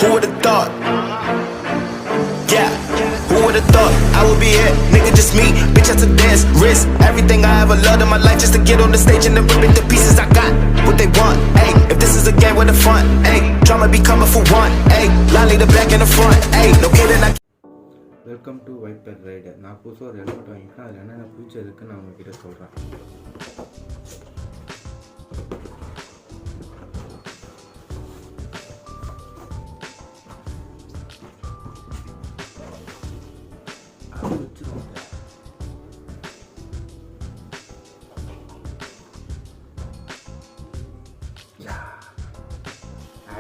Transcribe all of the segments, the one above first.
Who would've thought? Yeah, who would've thought I would be here? Nigga, just me, bitch, has to dance, risk everything I ever loved in my life just to get on the stage and then rip it to pieces. I got what they want, ayy. If this is a game with the fun, ayy. Drama be coming for one, ayy. Line lead the back and the front, ayy. No kidding, I. Welcome to white bed ride. நான் புதுசாக ஒரு helmet வாங்கிட்டேன். அதில் என்னென்ன future இருக்குன்னு நான் உங்ககிட்ட சொல்கிறேன்.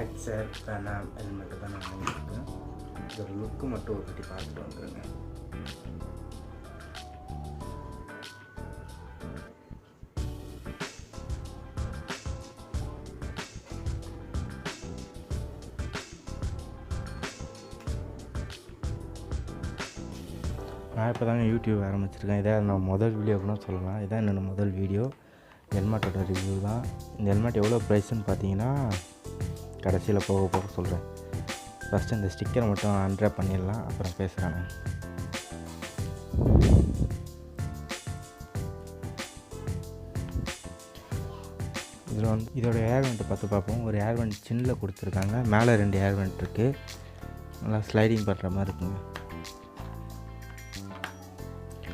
ஆக்சர் வெனம் ஹெல்மெட்டு தான் நான் வாங்கியிருக்கேன். இதோட லுக்கு மட்டும் ஒரு கட்டி பார்த்துட்டு வந்துடுங்க. நான் இப்போ தாங்க யூடியூப் ஆரம்பிச்சிருக்கேன். இதான் நான் முதல் வீடியோ கூட சொல்லலாம். இதான் என்னோட முதல் வீடியோ. ஹெல்மெட்டோட ரிவ்யூ தான். இந்த ஹெல்மெட் எவ்வளோ ப்ரைஸ்ன்னு பார்த்தீங்கன்னா கடைசியில் போக போக சொல்கிறேன். ஃபஸ்ட்டு இந்த ஸ்டிக்கரை மட்டும் அன்ட்ராப் பண்ணிடலாம், அப்புறம் பேசுகிறேன் நான். இதில் வந்து இதோட ஏர் வெண்ட்டு பார்த்து பார்ப்போம். ஒரு ஏர் வெண்ட் சின்னில் கொடுத்துருக்காங்க, மேலே 2 ஏர் வெண்ட் இருக்குது. நல்லா ஸ்லைடிங் பண்ணுற மாதிரி இருக்குங்க.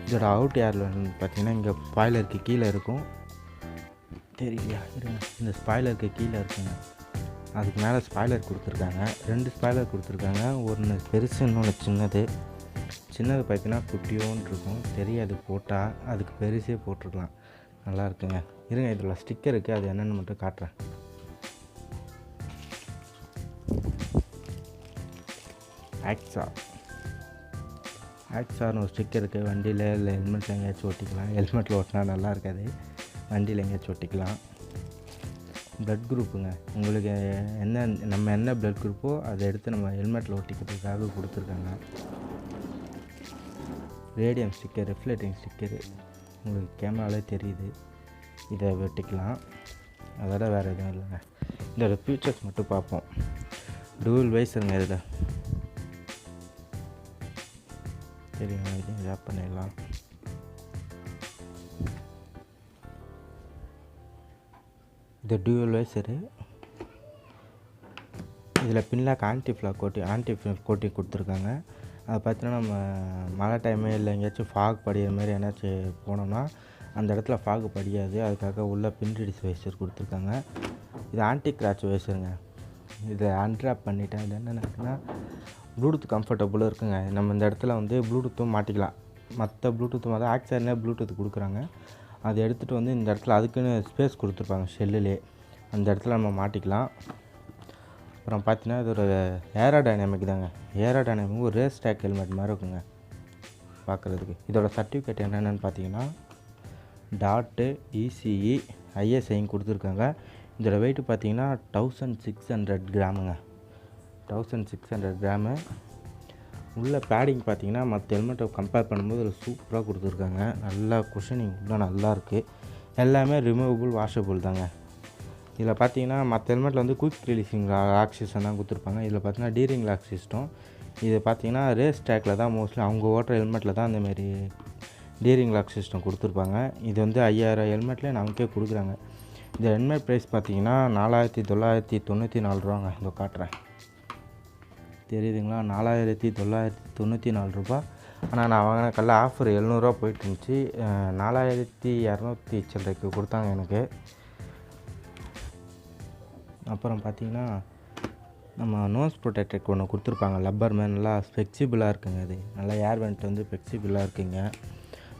இதோட அவுட் ஏர் வெண்ட் பார்த்திங்கன்னா இங்கே ஸ்பாய்லருக்கு கீழே இருக்கும். தெரியலையா? இருங்க, இந்த ஸ்பாய்லருக்கு கீழே இருக்குங்க. அதுக்கு மேலே ஸ்பாய்லர் கொடுத்துருக்காங்க. 2 ஸ்பாய்லர் கொடுத்துருக்காங்க. ஒன்று பெருசு, இன்னொன்று சின்னது. சின்னது பார்த்தீங்கன்னா குட்டியோன்னு இருக்கும், தெரியாது போட்டால். அதுக்கு பெருசே போட்டிருக்கலாம். நல்லா இருக்குங்க. இருங்க, இதில் ஸ்டிக்கர் இருக்குது, அது என்னென்னு மட்டும் காட்டுறேன். ஆக்சார்னு ஒரு ஸ்டிக்கர் இருக்குது. வண்டியில் இல்லை ஹெல்மெட்டில் எங்கேயாச்சும் ஒட்டிக்கலாம். ஹெல்மெட்டில் ஒட்டினா நல்லா இருக்காது, வண்டியில் எங்கேயாச்சும் ஒட்டிக்கலாம். ப்ளட் குரூப்புங்க. உங்களுக்கு நம்ம என்ன ப்ளட் குரூப்போ அதை எடுத்து நம்ம ஹெல்மெட்டில் ஒட்டிக்கிறதுக்காக கொடுத்துருக்காங்க. ரேடியம் ஸ்டிக்கர், ரிஃப்ளெக்டிங் ஸ்டிக்கரு உங்களுக்கு கேமராலே தெரியுது. இதை ஒட்டிக்கலாம். அதோட வேறு எதுவும் இல்லைங்க. இதோட ஃபீச்சர்ஸ் மட்டும் பார்ப்போம். டூவல் வைஸருங்க. இதில் சரிங்க, இதை ஆப் பண்ணிடலாம். இது டியூவல் வைசரு. இதில் பின்லாக் ஆன்டி கோட்டி கொடுத்துருக்காங்க. அதை பார்த்தீங்கன்னா நம்ம மழை டைமு இல்லை எங்கேயாச்சும் ஃபாக் படிக்கிற மாதிரி என்னாச்சும் போனோம்னா அந்த இடத்துல ஃபாக் படியாது. அதுக்காக உள்ள பின் ரிடிஸ் வைசர் கொடுத்துருக்காங்க. இது ஆன்டி கிராச் வைசருங்க. இதை அன்ட்ராப் பண்ணிவிட்டேன். இது என்னென்னா ப்ளூடூத் கம்ஃபர்டபுளாக இருக்குங்க. நம்ம இந்த இடத்துல வந்து ப்ளூடூத்தும் மாட்டிக்கலாம். மற்ற ப்ளூடூத்தும் வந்து ஆக்சர்னே ப்ளூடூத் கொடுக்குறாங்க. அதை எடுத்துகிட்டு வந்து இந்த இடத்துல அதுக்குன்னு ஸ்பேஸ் கொடுத்துருப்பாங்க ஷெல்லுலே, அந்த இடத்துல நம்ம மாட்டிக்கலாம். அப்புறம் பார்த்தீங்கன்னா இது ஒரு ஏரோடைனமிக் தாங்க. ஏரோடைனமிக் ஒரு ரேஸ் ட்ராக் ஹெல்மெட் மாதிரி இருக்குங்க பார்க்குறதுக்கு. இதோட சர்டிஃபிகேட் என்னென்னு பார்த்தீங்கன்னா டாட்டு இசிஇ ஐஎஸ்ஐன்னு கொடுத்துருக்காங்க. இதோட வெயிட்டு பார்த்தீங்கன்னா 1600 கிராமுங்க. 1600 கிராமு. உள்ள பேடிங் பார்த்தீங்கன்னா மற்ற ஹெல்மெட்டை கம்பேர் பண்ணும்போது அதில் சூப்பராக கொடுத்துருக்காங்க. நல்லா குஷனிங் உள்ள நல்லாயிருக்கு. எல்லாமே ரிமூவபிள், வாஷபிள் தாங்க. இதில் பார்த்தீங்கன்னா மற்ற ஹெல்மெட்டில் வந்து குயிக் ரிலீஸிங் லாக் சிஸ்டம் தான் கொடுத்துருப்பாங்க. இதில் பார்த்தீங்கன்னா டீரிங் லாக் சிஸ்டம். இது பார்த்தீங்கன்னா ரேஸ் ட்ராக்கில் தான் மோஸ்ட்லி அவங்க ஓட்டுற ஹெல்மெட்டில் தான் அந்தமாரி டீரிங் லாக் சிஸ்டம் கொடுத்துருப்பாங்க. இது வந்து 5000 ஹெல்மெட்லேயே நமக்கே கொடுக்குறாங்க. இந்த ஹெல்மெட் ப்ரைஸ் பார்த்தீங்கன்னா 4994 ரூபாங்க. இதோ காட்டுறேன், தெரியுதுங்களா? 4994 ரூபா. ஆனால் நான் வாங்கின கல்ல ஆஃபர் 700 போயிட்டு இருந்துச்சு. 4200 சில்லறைக்கு கொடுத்தாங்க எனக்கு. அப்புறம் பார்த்திங்கன்னா நம்ம நோஸ் ப்ரொடெக்டருக்கு ஒன்று கொடுத்துருப்பாங்க, லப்பர் மேன். நல்லா ஃப்ளெக்சிபிளாக இருக்குங்க. இது நல்லா ஏர் வெண்ட் வந்து ஃப்ளெக்சிபிளாக இருக்குங்க.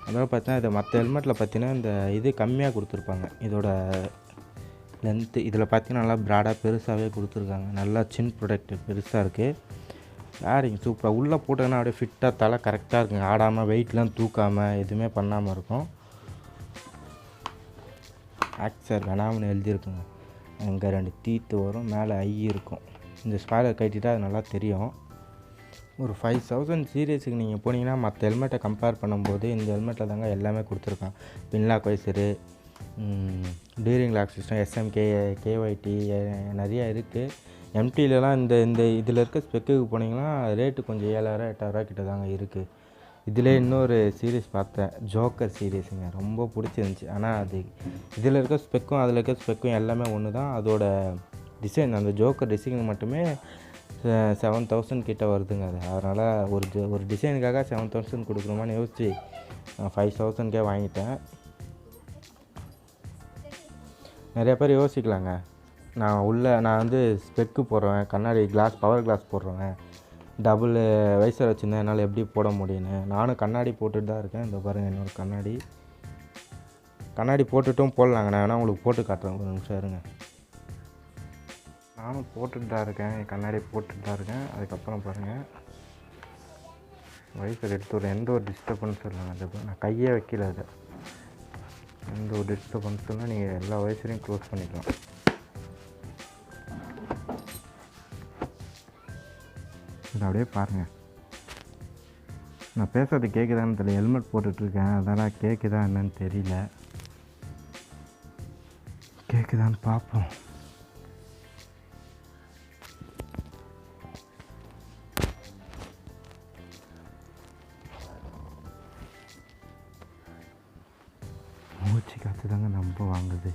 அப்புறம் பார்த்தீங்கன்னா இதை மற்ற ஹெல்மெட்டில் பார்த்தீங்கன்னா இந்த இது கம்மியாக கொடுத்துருப்பாங்க, இதோட லென்த்து. இதில் பார்த்தீங்கன்னா நல்லா ப்ராடாக பெருசாகவே கொடுத்துருக்காங்க. நல்லா சின் ப்ரொடெக்ட் பெருசாக இருக்குது. பேரிங் சூப்பராக உள்ளே போட்டோன்னா அப்படியே ஃபிட்டாக தலை கரெக்டாக இருக்குங்க. ஆடாமல் வெயிட்லாம் தூக்காமல் எதுவுமே பண்ணாமல் இருக்கும். ஆக்சர் வெனாம்னு எழுதியிருக்குங்க. அங்கே 2 டீத்து வரும், மேலே ஐ இருக்கும். இந்த ஸ்பாய்லர் கட்டிட்டா அது நல்லா தெரியும். ஒரு 5000 சீரியஸுக்கு நீங்கள் போனீங்கன்னா மற்ற ஹெல்மெட்டை கம்பேர் பண்ணும்போது இந்த ஹெல்மெட்டில் தாங்க எல்லாமே கொடுத்துருக்கான். Pinlock visor, D ring lock system, SMK, KYT நிறையா இருக்குது. எம்டிலலாம் இந்த இந்த இதில் இருக்க ஸ்பெக்குக்கு போனீங்கன்னா ரேட்டு கொஞ்சம் 7000 8000 கிட்ட தாங்க இருக்குது. இதில் இன்னொரு சீரீஸ் பார்த்தேன், ஜோக்கர் சீரீஸுங்க. ரொம்ப பிடிச்சிருந்துச்சி. ஆனால் அது இதில் இருக்க ஸ்பெக்கும் அதில் இருக்க ஸ்பெக்கும் எல்லாமே ஒன்று தான். அதோட டிசைன், அந்த ஜோக்கர் டிசைன் மட்டுமே 7000 கிட்ட வருதுங்க. அது அதனால் ஒரு டிசைனுக்காக 7000 கொடுக்குறோமான்னு யோசிச்சு நான் 5000கே வாங்கிட்டேன். நிறைய பேர் யோசிக்கலாங்க, நான் வந்து ஸ்பெக்கு போடுறேன், கண்ணாடி கிளாஸ் பவர் கிளாஸ் போடுறேன், டபுள் வைசர் வச்சுருந்தேன், என்னால் எப்படி போட முடியும்னு. நானும் கண்ணாடி போட்டுட்டு தான் இருக்கேன். இந்த பாருங்கள் என்னோட கண்ணாடி போட்டுட்டும் போடலாங்க. நான் வேணால் உங்களுக்கு போட்டு காட்டுறேன், ஒரு நிமிஷம் இருங்க. நானும் போட்டுட்டு தான் இருக்கேன், என் கண்ணாடி போட்டுட்டு தான் இருக்கேன். அதுக்கப்புறம் பாருங்கள், வைசர் எடுத்து எந்த ஒரு டிஸ்டர்பன்ஸும் இல்லைங்க. அது நான் கையே வைக்கல, அதை எந்த ஒரு டிஸ்டர்பன்ஸும் இல்லை. நீங்கள் எல்லா வைசரையும் க்ளோஸ் பண்ணிக்கலாம். இது அப்படியே பாருங்கள். நான் பேசுறது கேட்குதான்னு தெரியல, ஹெல்மெட் போட்டுட்ருக்கேன், அதனால் கேட்குதா என்னன்னு தெரியல. கேட்குதான்னு பார்ப்போம். மூச்சு காற்று தாங்க நம்ம வாங்குது.